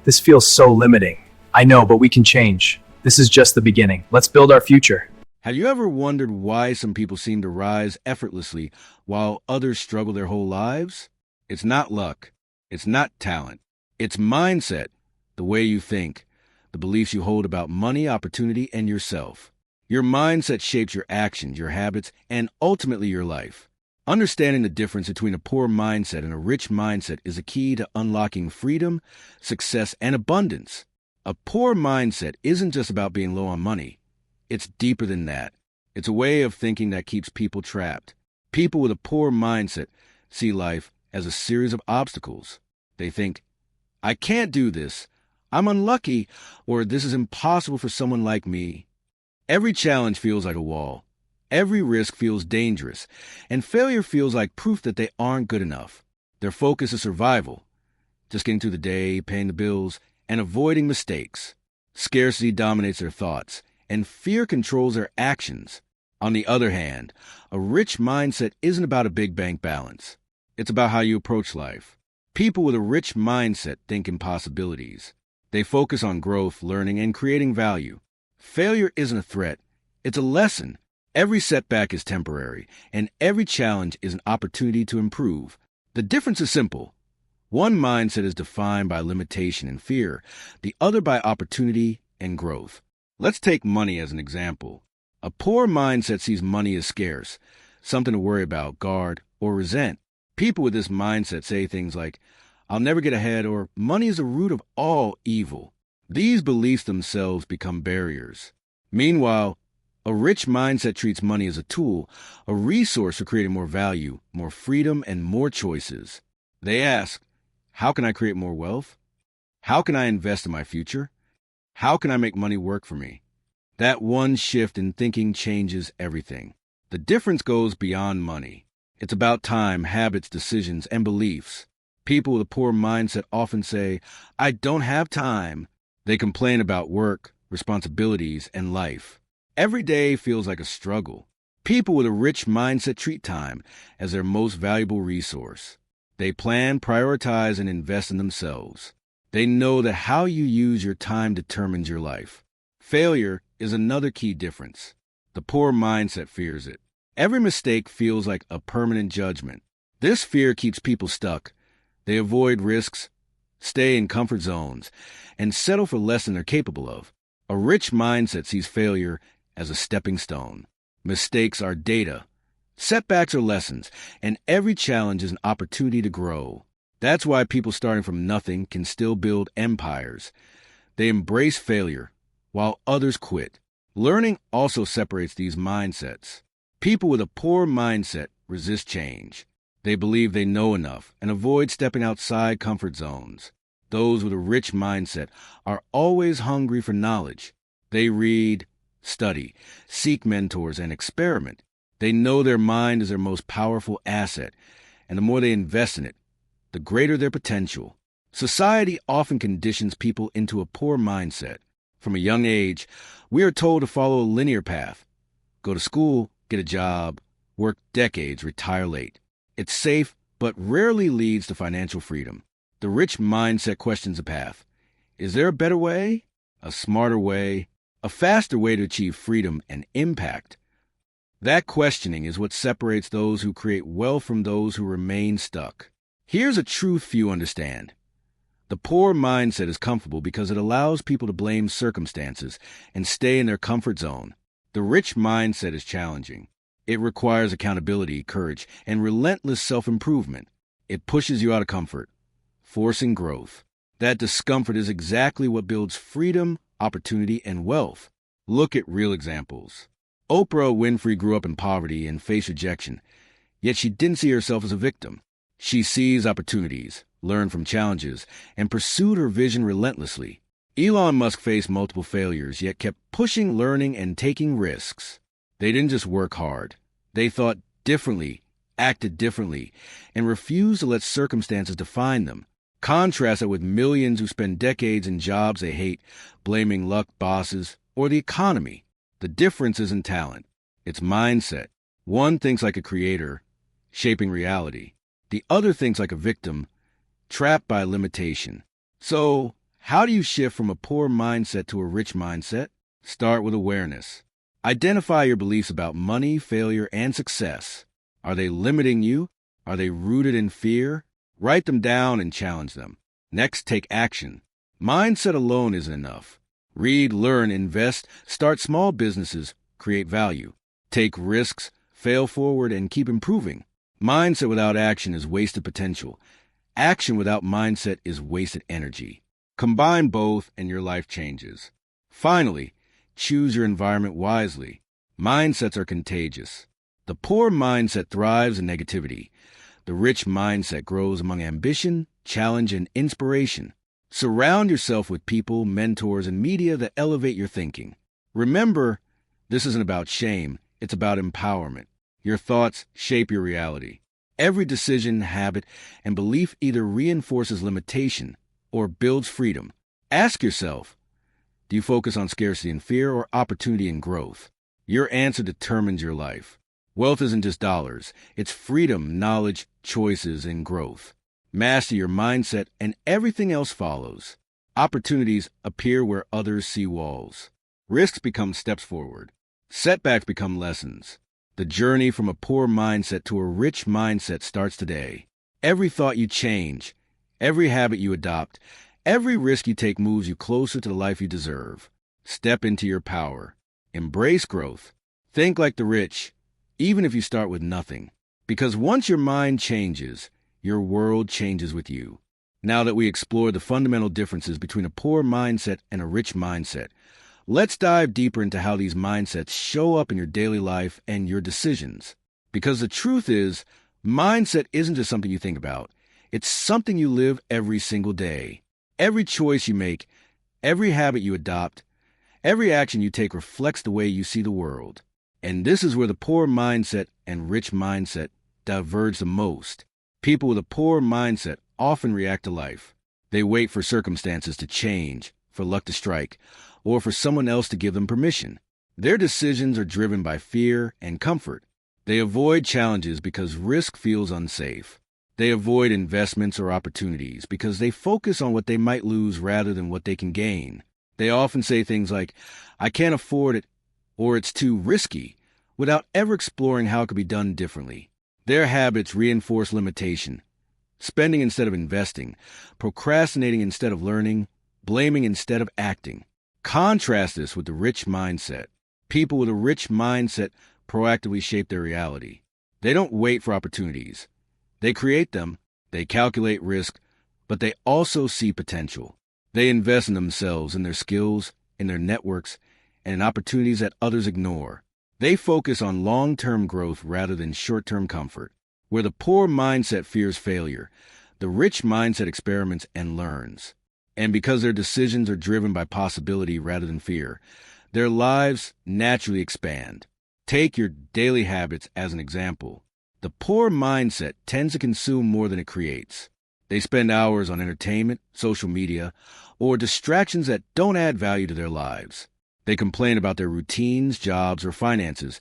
This feels so limiting. I know, but we can change. This is just the beginning. Let's build our future. Have you ever wondered why some people seem to rise effortlessly while others struggle their whole lives? It's not luck. It's not talent. It's mindset, the way you think, the beliefs you hold about money, opportunity, and yourself. Your mindset shapes your actions, your habits, and ultimately your life. Understanding the difference between a poor mindset and a rich mindset is a key to unlocking freedom, success, and abundance. A poor mindset isn't just about being low on money. It's deeper than that. It's a way of thinking that keeps people trapped. People with a poor mindset see life as a series of obstacles. They think, I can't do this, I'm unlucky, or this is impossible for someone like me. Every challenge feels like a wall. Every risk feels dangerous, and failure feels like proof that they aren't good enough. Their focus is survival, just getting through the day, paying the bills, and avoiding mistakes. Scarcity dominates their thoughts, and fear controls their actions. On the other hand, a rich mindset isn't about a big bank balance. It's about how you approach life. People with a rich mindset think in possibilities. They focus on growth, learning, and creating value. Failure isn't a threat. It's a lesson. Every setback is temporary, and every challenge is an opportunity to improve. The difference is simple. One mindset is defined by limitation and fear, the other by opportunity and growth. Let's take money as an example. A poor mindset sees money as scarce, something to worry about, guard, or resent. People with this mindset say things like, I'll never get ahead, or money is the root of all evil. These beliefs themselves become barriers. Meanwhile, a rich mindset treats money as a tool, a resource for creating more value, more freedom, and more choices. They ask, how can I create more wealth? How can I invest in my future? How can I make money work for me? That one shift in thinking changes everything. The difference goes beyond money. It's about time, habits, decisions, and beliefs. People with a poor mindset often say, I don't have time. They complain about work, responsibilities, and life. Every day feels like a struggle. People with a rich mindset treat time as their most valuable resource. They plan, prioritize, and invest in themselves. They know that how you use your time determines your life. Failure is another key difference. The poor mindset fears it. Every mistake feels like a permanent judgment. This fear keeps people stuck. They avoid risks, stay in comfort zones, and settle for less than they're capable of. A rich mindset sees failure as a stepping stone. Mistakes are data. Setbacks are lessons, and every challenge is an opportunity to grow. That's why people starting from nothing can still build empires. They embrace failure, while others quit. Learning also separates these mindsets. People with a poor mindset resist change. They believe they know enough and avoid stepping outside comfort zones. Those with a rich mindset are always hungry for knowledge. They read, study, seek mentors, and experiment. They know their mind is their most powerful asset, and the more they invest in it, the greater their potential. Society often conditions people into a poor mindset. From a young age, we are told to follow a linear path. Go to school, get a job, work decades, retire late. It's safe, but rarely leads to financial freedom. The rich mindset questions the path. Is there a better way? A smarter way? A faster way to achieve freedom and impact? That questioning is what separates those who create wealth from those who remain stuck. Here's a truth few understand. The poor mindset is comfortable because it allows people to blame circumstances and stay in their comfort zone. The rich mindset is challenging. It requires accountability, courage, and relentless self-improvement. It pushes you out of comfort, forcing growth. That discomfort is exactly what builds freedom, opportunity, and wealth. Look at real examples. Oprah Winfrey grew up in poverty and faced rejection, yet she didn't see herself as a victim. She seized opportunities, learned from challenges, and pursued her vision relentlessly. Elon Musk faced multiple failures, yet kept pushing, learning, and taking risks. They didn't just work hard. They thought differently, acted differently, and refused to let circumstances define them. Contrast that with millions who spend decades in jobs they hate, blaming luck, bosses, or the economy. The difference isn't talent. It's mindset. One thinks like a creator, shaping reality. The other thinks like a victim, trapped by limitation. So, How do you shift from a poor mindset to a rich mindset? Start with awareness. Identify your beliefs about money, failure, and success. Are they limiting you? Are they rooted in fear? Write them down and challenge them. Next, take action. Mindset alone isn't enough. Read, learn, invest, start small businesses, create value. Take risks, fail forward, and keep improving. Mindset without action is wasted potential. Action without mindset is wasted energy. Combine both and your life changes. Finally, choose your environment wisely. Mindsets are contagious. The poor mindset thrives in negativity. The rich mindset grows among ambition, challenge, and inspiration. Surround yourself with people, mentors, and media that elevate your thinking. Remember, this isn't about shame, it's about empowerment. Your thoughts shape your reality. Every decision, habit, and belief either reinforces limitation or builds freedom. Ask yourself, do you focus on scarcity and fear or opportunity and growth? Your answer determines your life. Wealth isn't just dollars, it's freedom, knowledge, choices, and growth. Master your mindset and everything else follows. Opportunities appear where others see walls. Risks become steps forward. Setbacks become lessons. The journey from a poor mindset to a rich mindset starts today. Every thought you change, every habit you adopt, every risk you take moves you closer to the life you deserve. Step into your power. Embrace growth. Think like the rich, even if you start with nothing. Because once your mind changes, your world changes with you. Now that we explored the fundamental differences between a poor mindset and a rich mindset, let's dive deeper into how these mindsets show up in your daily life and your decisions. Because the truth is, mindset isn't just something you think about. It's something you live every single day. Every choice you make, every habit you adopt, every action you take reflects the way you see the world. And this is where the poor mindset and rich mindset diverge the most. People with a poor mindset often react to life. They wait for circumstances to change, for luck to strike, or for someone else to give them permission. Their decisions are driven by fear and comfort. They avoid challenges because risk feels unsafe. They avoid investments or opportunities because they focus on what they might lose rather than what they can gain. They often say things like, "I can't afford it," or "it's too risky," without ever exploring how it could be done differently. Their habits reinforce limitation. Spending instead of investing, procrastinating instead of learning, blaming instead of acting. Contrast this with the rich mindset. People with a rich mindset proactively shape their reality. They don't wait for opportunities. They create them, they calculate risk, but they also see potential. They invest in themselves, in their skills, in their networks, and in opportunities that others ignore. They focus on long-term growth rather than short-term comfort. Where the poor mindset fears failure, the rich mindset experiments and learns. And because their decisions are driven by possibility rather than fear, their lives naturally expand. Take your daily habits as an example. The poor mindset tends to consume more than it creates. They spend hours on entertainment, social media, or distractions that don't add value to their lives. They complain about their routines, jobs, or finances,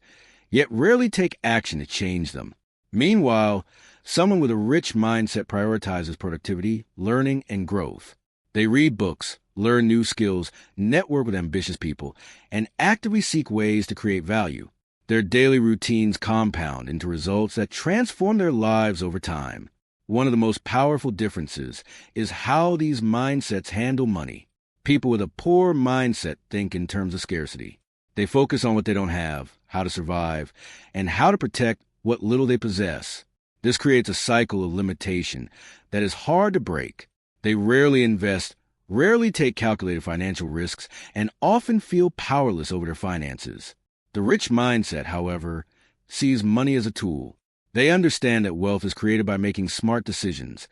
yet rarely take action to change them. Meanwhile, someone with a rich mindset prioritizes productivity, learning, and growth. They read books, learn new skills, network with ambitious people, and actively seek ways to create value. Their daily routines compound into results that transform their lives over time. One of the most powerful differences is how these mindsets handle money. People with a poor mindset think in terms of scarcity. They focus on what they don't have, how to survive, and how to protect what little they possess. This creates a cycle of limitation that is hard to break. They rarely invest, rarely take calculated financial risks, and often feel powerless over their finances. The rich mindset, however, sees money as a tool. They understand that wealth is created by making smart decisions,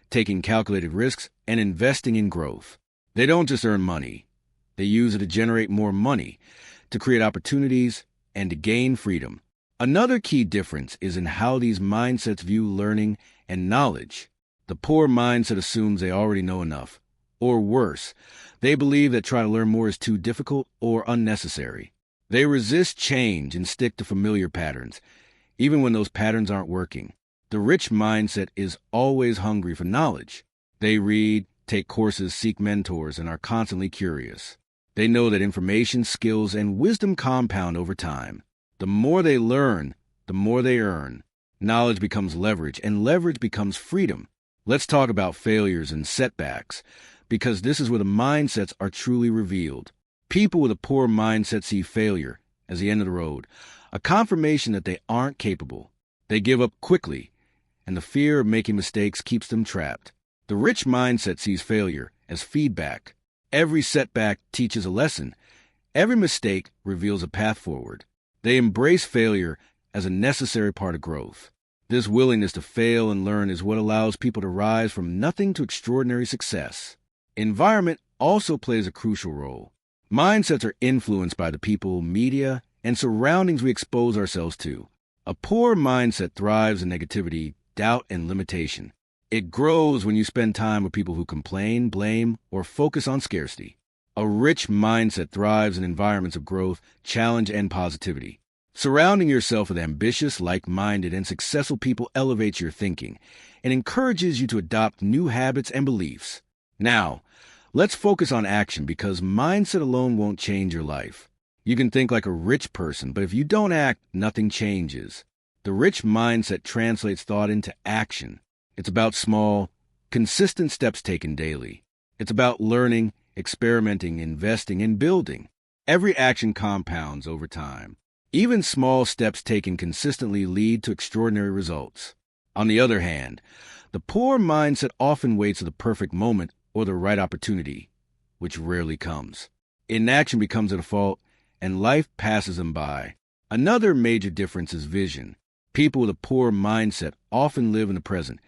taking calculated risks, and investing in growth. They don't just earn money. They use it to generate more money, to create opportunities, and to gain freedom. Another key difference is in how these mindsets view learning and knowledge. The poor mindset assumes they already know enough. Or worse, they believe that trying to learn more is too difficult or unnecessary. They resist change and stick to familiar patterns, even when those patterns aren't working. The rich mindset is always hungry for knowledge. They read, take courses, seek mentors, and are constantly curious. They know that information, skills, and wisdom compound over time. The more they learn, the more they earn. Knowledge becomes leverage, and leverage becomes freedom. Let's talk about failures and setbacks, because this is where the mindsets are truly revealed. People with a poor mindset see failure as the end of the road, a confirmation that they aren't capable. They give up quickly, and the fear of making mistakes keeps them trapped. The rich mindset sees failure as feedback. Every setback teaches a lesson. Every mistake reveals a path forward. They embrace failure as a necessary part of growth. This willingness to fail and learn is what allows people to rise from nothing to extraordinary success. Environment also plays a crucial role. Mindsets are influenced by the people, media, and surroundings we expose ourselves to. A poor mindset thrives in negativity, doubt, and limitation. It grows when you spend time with people who complain, blame, or focus on scarcity. A rich mindset thrives in environments of growth, challenge, and positivity. Surrounding yourself with ambitious, like-minded, and successful people elevates your thinking and encourages you to adopt new habits and beliefs. Now, let's focus on action because mindset alone won't change your life. You can think like a rich person, but if you don't act, nothing changes. The rich mindset translates thought into action. It's about small, consistent steps taken daily. It's about learning, experimenting, investing, and building. Every action compounds over time. Even small steps taken consistently lead to extraordinary results. On the other hand, the poor mindset often waits for the perfect moment or the right opportunity, which rarely comes. Inaction becomes a default, and life passes them by. Another major difference is vision. People with a poor mindset often live in the present,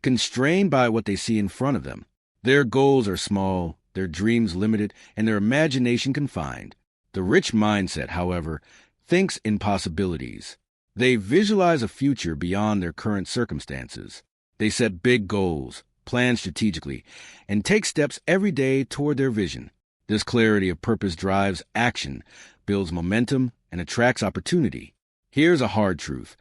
constrained by what they see in front of them. Their goals are small, their dreams limited, and their imagination confined. The rich mindset, however, thinks in possibilities. They visualize a future beyond their current circumstances. They set big goals, plan strategically, and take steps every day toward their vision. This clarity of purpose drives action, builds momentum, and attracts opportunity. Here's a hard truth.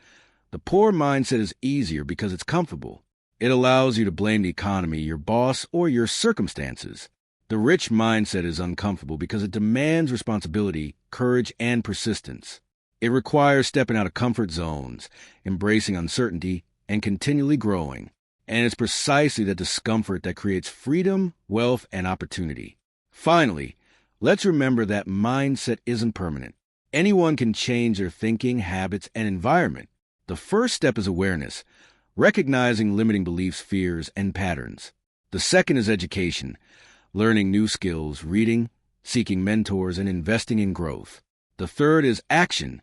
The poor mindset is easier because it's comfortable. It allows you to blame the economy, your boss, or your circumstances. The rich mindset is uncomfortable because it demands responsibility, courage, and persistence. It requires stepping out of comfort zones, embracing uncertainty, and continually growing. And it's precisely that discomfort that creates freedom, wealth, and opportunity. Finally, let's remember that mindset isn't permanent. Anyone can change their thinking, habits, and environment. The first step is awareness, recognizing limiting beliefs, fears, and patterns. The second is education, learning new skills, reading, seeking mentors, and investing in growth. The third is action,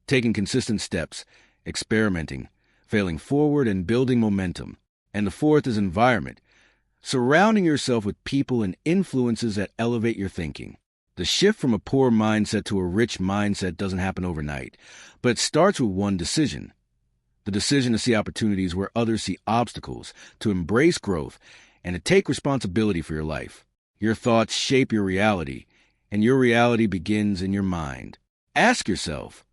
taking consistent steps, experimenting, failing forward, and building momentum. And the fourth is environment, surrounding yourself with people and influences that elevate your thinking. The shift from a poor mindset to a rich mindset doesn't happen overnight, but it starts with one decision. The decision to see opportunities where others see obstacles, to embrace growth, and to take responsibility for your life. Your thoughts shape your reality, and your reality begins in your mind. Ask yourself,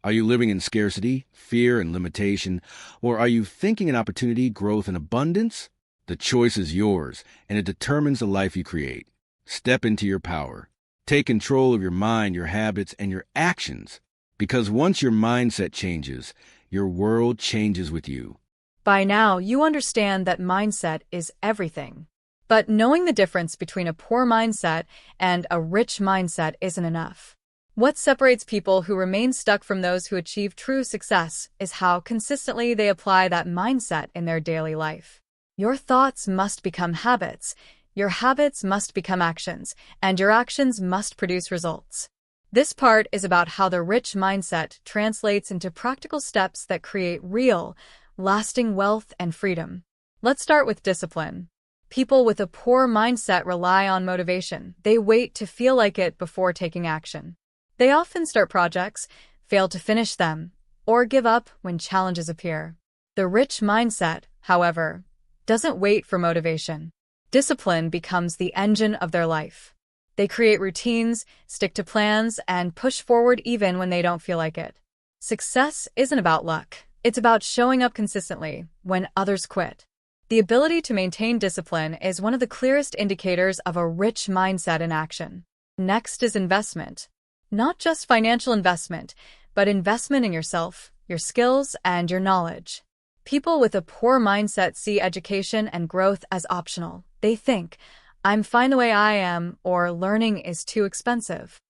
are you living in scarcity, fear, and limitation, or are you thinking in opportunity, growth, and abundance? The choice is yours, and it determines the life you create. Step into your power. Take control of your mind, your habits, and your actions, because once your mindset changes, your world changes with you. By now, you understand that mindset is everything. But knowing the difference between a poor mindset and a rich mindset isn't enough. What separates people who remain stuck from those who achieve true success is how consistently they apply that mindset in their daily life. Your thoughts must become habits, your habits must become actions, and your actions must produce results. This part is about how the rich mindset translates into practical steps that create real, lasting wealth and freedom. Let's start with discipline. People with a poor mindset rely on motivation. They wait to feel like it before taking action. They often start projects, fail to finish them, or give up when challenges appear. The rich mindset, however, doesn't wait for motivation. Discipline becomes the engine of their life. They create routines, stick to plans, and push forward even when they don't feel like it. Success isn't about luck. It's about showing up consistently when others quit. The ability to maintain discipline is one of the clearest indicators of a rich mindset in action. Next is investment. Not just financial investment, but investment in yourself, your skills, and your knowledge. People with a poor mindset see education and growth as optional. They think, I'm fine the way I am, or learning is too expensive.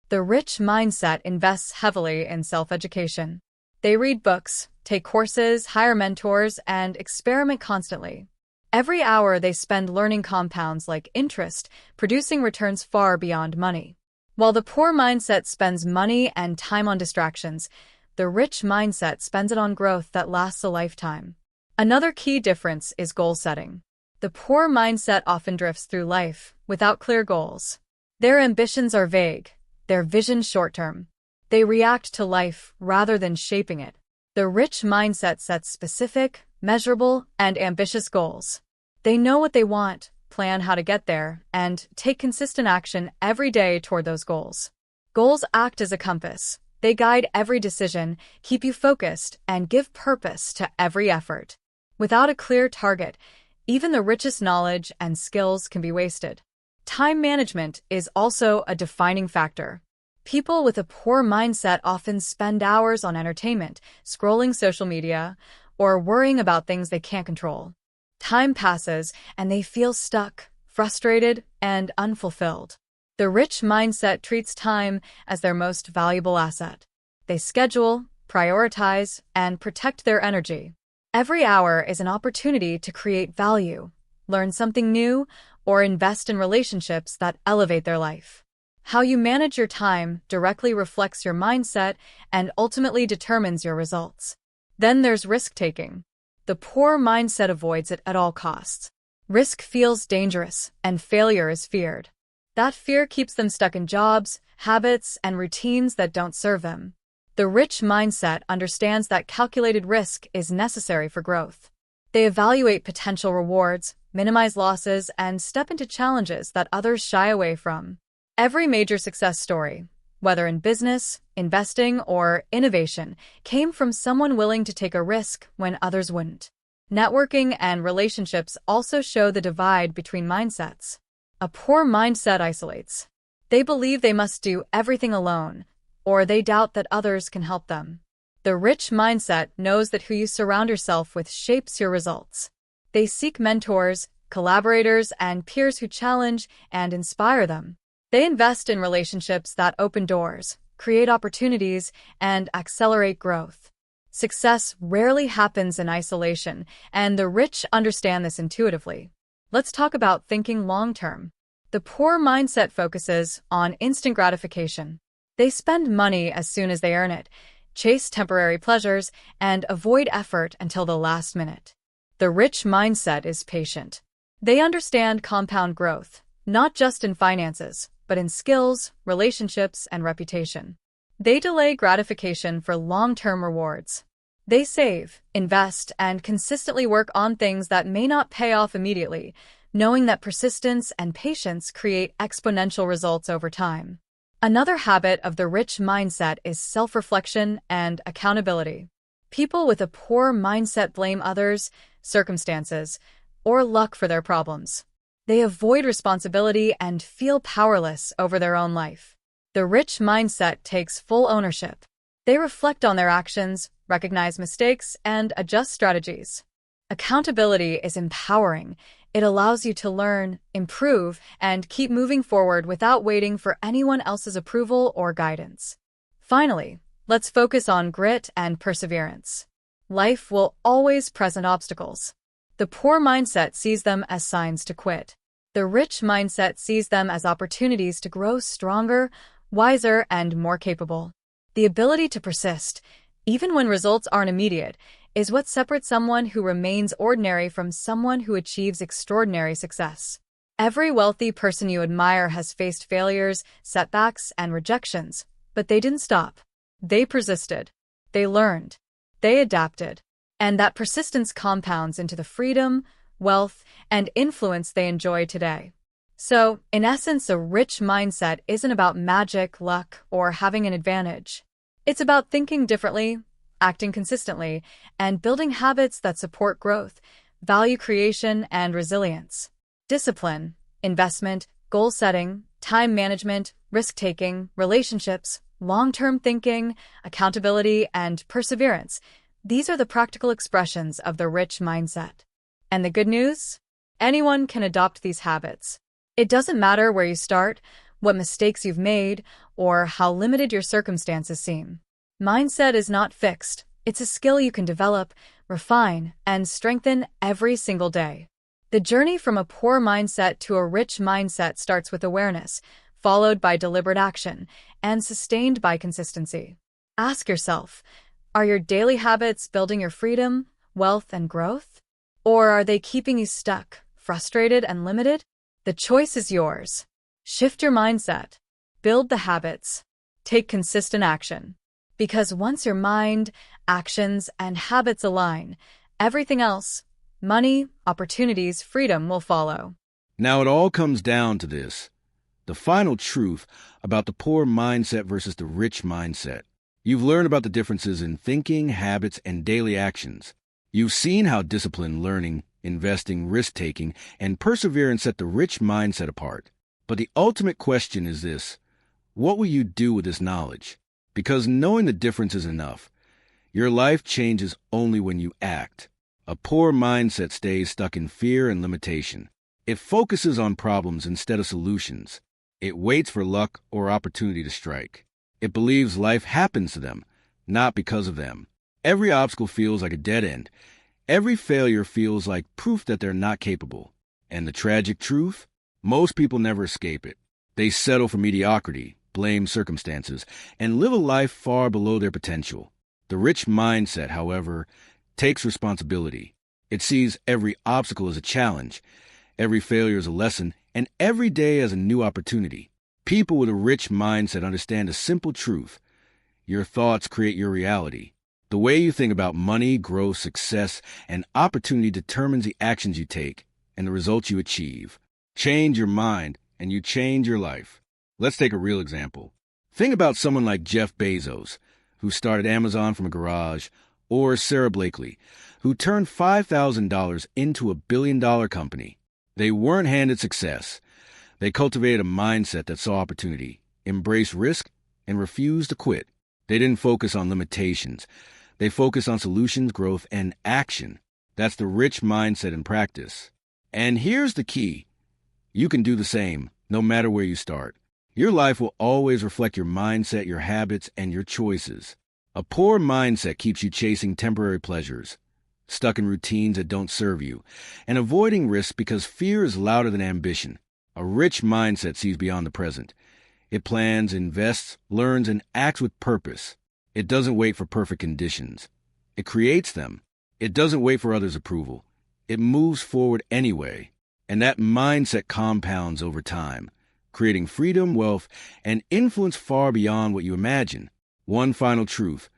The rich mindset invests heavily in self-education. They read books, take courses, hire mentors, and experiment constantly. Every hour they spend learning compounds like interest, producing returns far beyond money. While the poor mindset spends money and time on distractions, the rich mindset spends it on growth that lasts a lifetime. Another key difference is goal setting. The poor mindset often drifts through life without clear goals. Their ambitions are vague, their vision short-term. They react to life rather than shaping it. The rich mindset sets specific, measurable, and ambitious goals. They know what they want, plan how to get there, and take consistent action every day toward those goals. Goals act as a compass. They guide every decision, keep you focused, and give purpose to every effort. Without a clear target, even the richest knowledge and skills can be wasted. Time management is also a defining factor. People with a poor mindset often spend hours on entertainment, scrolling social media, or worrying about things they can't control. Time passes, and they feel stuck, frustrated, and unfulfilled. The rich mindset treats time as their most valuable asset. They schedule, prioritize, and protect their energy. Every hour is an opportunity to create value, learn something new, or invest in relationships that elevate their life. How you manage your time directly reflects your mindset and ultimately determines your results. Then there's risk-taking. The poor mindset avoids it at all costs. Risk feels dangerous, and failure is feared. That fear keeps them stuck in jobs, habits, and routines that don't serve them. The rich mindset understands that calculated risk is necessary for growth. They evaluate potential rewards, minimize losses, and step into challenges that others shy away from. Every major success story, whether in business, investing, or innovation, came from someone willing to take a risk when others wouldn't. Networking and relationships also show the divide between mindsets. A poor mindset isolates. They believe they must do everything alone, or they doubt that others can help them. The rich mindset knows that who you surround yourself with shapes your results. They seek mentors, collaborators, and peers who challenge and inspire them. They invest in relationships that open doors, create opportunities, and accelerate growth. Success rarely happens in isolation, and the rich understand this intuitively. Let's talk about thinking long-term. The poor mindset focuses on instant gratification. They spend money as soon as they earn it, chase temporary pleasures, and avoid effort until the last minute. The rich mindset is patient. They understand compound growth, not just in finances, but in skills, relationships, and reputation. They delay gratification for long-term rewards. They save, invest, and consistently work on things that may not pay off immediately, knowing that persistence and patience create exponential results over time. Another habit of the rich mindset is self-reflection and accountability. People with a poor mindset blame others, circumstances, or luck for their problems. They avoid responsibility and feel powerless over their own life. The rich mindset takes full ownership. They reflect on their actions, recognize mistakes, and adjust strategies. Accountability is empowering. It allows you to learn, improve, and keep moving forward without waiting for anyone else's approval or guidance. Finally, let's focus on grit and perseverance. Life will always present obstacles. The poor mindset sees them as signs to quit. The rich mindset sees them as opportunities to grow stronger, wiser, and more capable. The ability to persist, even when results aren't immediate, is what separates someone who remains ordinary from someone who achieves extraordinary success. Every wealthy person you admire has faced failures, setbacks, and rejections, but they didn't stop. They persisted. They learned. They adapted. And that persistence compounds into the freedom, wealth, and influence they enjoy today. So, in essence, a rich mindset isn't about magic, luck, or having an advantage. It's about thinking differently, acting consistently, and building habits that support growth, value creation, and resilience. Discipline, investment, goal setting, time management, risk-taking, relationships, long-term thinking, accountability, and perseverance. These are the practical expressions of the rich mindset. And the good news? Anyone can adopt these habits. It doesn't matter where you start, what mistakes you've made, or how limited your circumstances seem. Mindset is not fixed. It's a skill you can develop, refine, and strengthen every single day. The journey from a poor mindset to a rich mindset starts with awareness, followed by deliberate action, and sustained by consistency. Ask yourself, are your daily habits building your freedom, wealth, and growth? Or are they keeping you stuck, frustrated, and limited? The choice is yours. Shift your mindset. Build the habits. Take consistent action. Because once your mind, actions, and habits align, everything else, money, opportunities, freedom will follow. Now it all comes down to this, the final truth about the poor mindset versus the rich mindset. You've learned about the differences in thinking, habits, and daily actions. You've seen how discipline, learning, investing, risk-taking, and perseverance set the rich mindset apart. But the ultimate question is this: what will you do with this knowledge? Because knowing the difference is enough. Your life changes only when you act. A poor mindset stays stuck in fear and limitation. It focuses on problems instead of solutions. It waits for luck or opportunity to strike. It believes life happens to them, not because of them. Every obstacle feels like a dead end. Every failure feels like proof that they're not capable. And the tragic truth? Most people never escape it. They settle for mediocrity, blame circumstances, and live a life far below their potential. The rich mindset, however, takes responsibility. It sees every obstacle as a challenge, every failure as a lesson, and every day as a new opportunity. People with a rich mindset understand a simple truth: your thoughts create your reality. The way you think about money, growth, success, and opportunity determines the actions you take and the results you achieve. Change your mind, and you change your life. Let's take a real example. Think about someone like Jeff Bezos, who started Amazon from a garage, or Sarah Blakely, who turned $5,000 into $1 billion company. They weren't handed success. They cultivated a mindset that saw opportunity, embraced risk, and refused to quit. They didn't focus on limitations. They focused on solutions, growth, and action. That's the rich mindset in practice. And here's the key. You can do the same, no matter where you start. Your life will always reflect your mindset, your habits, and your choices. A poor mindset keeps you chasing temporary pleasures, stuck in routines that don't serve you, and avoiding risks because fear is louder than ambition. A rich mindset sees beyond the present. It plans, invests, learns, and acts with purpose. It doesn't wait for perfect conditions. It creates them. It doesn't wait for others' approval. It moves forward anyway. And that mindset compounds over time, creating freedom, wealth, and influence far beyond what you imagine. One final truth.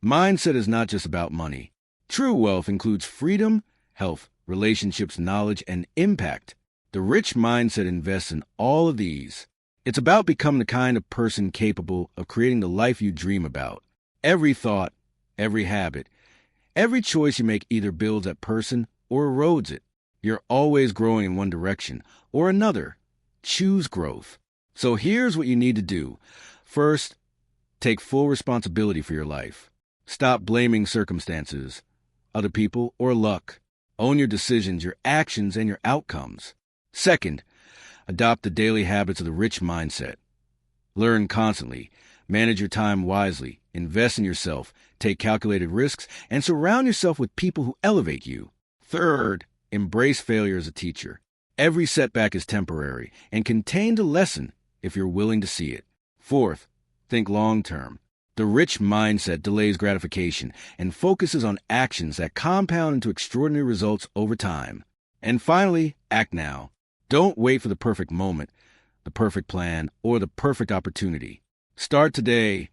Mindset is not just about money. True wealth includes freedom, health, relationships, knowledge, and impact. The rich mindset invests in all of these. It's about becoming the kind of person capable of creating the life you dream about. Every thought, every habit, every choice you make either builds that person or erodes it. You're always growing in one direction or another. Choose growth. So here's what you need to do. First, take full responsibility for your life. Stop blaming circumstances, other people, or luck. Own your decisions, your actions, and your outcomes. Second, adopt the daily habits of the rich mindset. Learn constantly. Manage your time wisely. Invest in yourself. Take calculated risks, and surround yourself with people who elevate you. Third, embrace failure as a teacher. Every setback is temporary and contains a lesson if you're willing to see it. Fourth, think long-term. The rich mindset delays gratification and focuses on actions that compound into extraordinary results over time. And finally, act now. Don't wait for the perfect moment, the perfect plan, or the perfect opportunity. Start today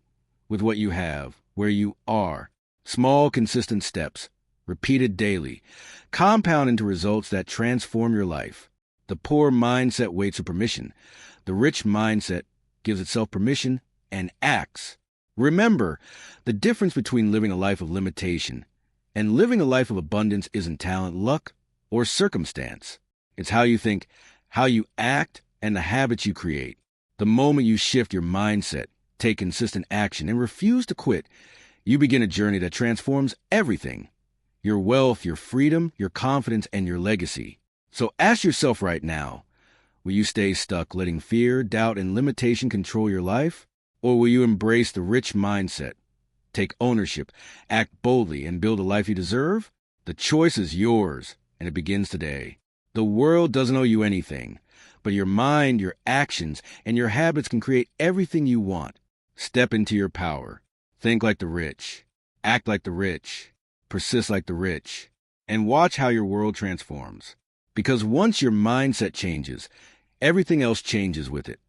with what you have, where you are. Small, consistent steps, repeated daily, compound into results that transform your life. The poor mindset waits for permission. The rich mindset gives itself permission and acts. Remember, the difference between living a life of limitation And living a life of abundance isn't talent, luck, or circumstance. It's how you think, how you act, and the habits you create. The moment you shift your mindset, take consistent action, and refuse to quit, you begin a journey that transforms everything. Your wealth, your freedom, your confidence, and your legacy. So ask yourself right now, will you stay stuck letting fear, doubt, and limitation control your life? Or will you embrace the rich mindset, take ownership, act boldly, and build a life you deserve? The choice is yours, and it begins today. The world doesn't owe you anything, but your mind, your actions, and your habits can create everything you want. Step into your power. Think like the rich. Act like the rich. Persist like the rich. And watch how your world transforms. Because once your mindset changes, everything else changes with it.